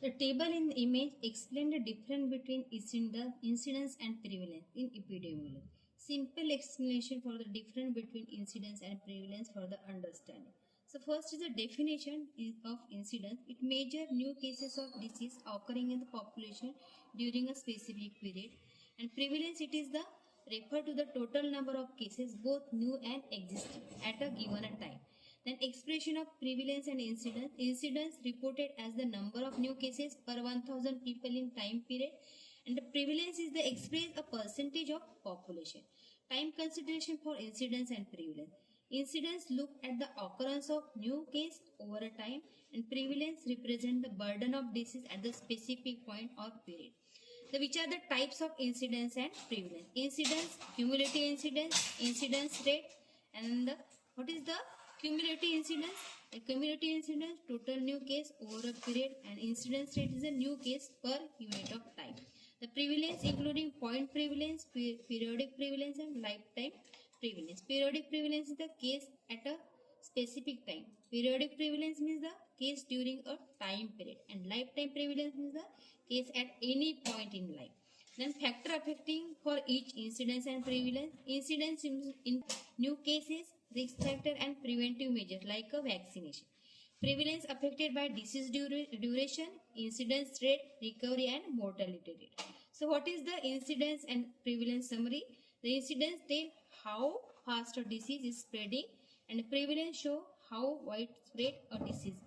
The table in the image explains the difference between incidence and prevalence in epidemiology. Simple explanation for the difference between incidence and prevalence for the understanding. So first is the definition of incidence. It measures new cases of disease occurring in the population during a specific period. And prevalence, it is the refer to the total number of cases, both new and existing, at a given time. Then expression of prevalence and incidence. Incidence reported as the number of new cases per 1000 people in time period, and the prevalence is the express a percentage of population. Time consideration for incidence and prevalence. Incidence look at the occurrence of new case over a time, and prevalence represent the burden of disease at the specific point or period. So which are the types of incidence and prevalence? Incidence, cumulative incidence, incidence rate, and what is the cumulative incidence? A cumulative incidence, total new case over a period, and incidence rate is a new case per unit of time. The prevalence including point prevalence, periodic prevalence, and lifetime prevalence. Periodic prevalence is the case at a specific time. Periodic prevalence means the case during a time period, and lifetime prevalence means the case at any point in life. Then factor affecting for each incidence and prevalence. Incidence in new cases, risk factor, and preventive measures like a vaccination. Prevalence affected by disease duration, incidence rate, recovery, and mortality rate. So what is the incidence and prevalence summary? The incidence tell how fast a disease is spreading, and prevalence show how widespread a disease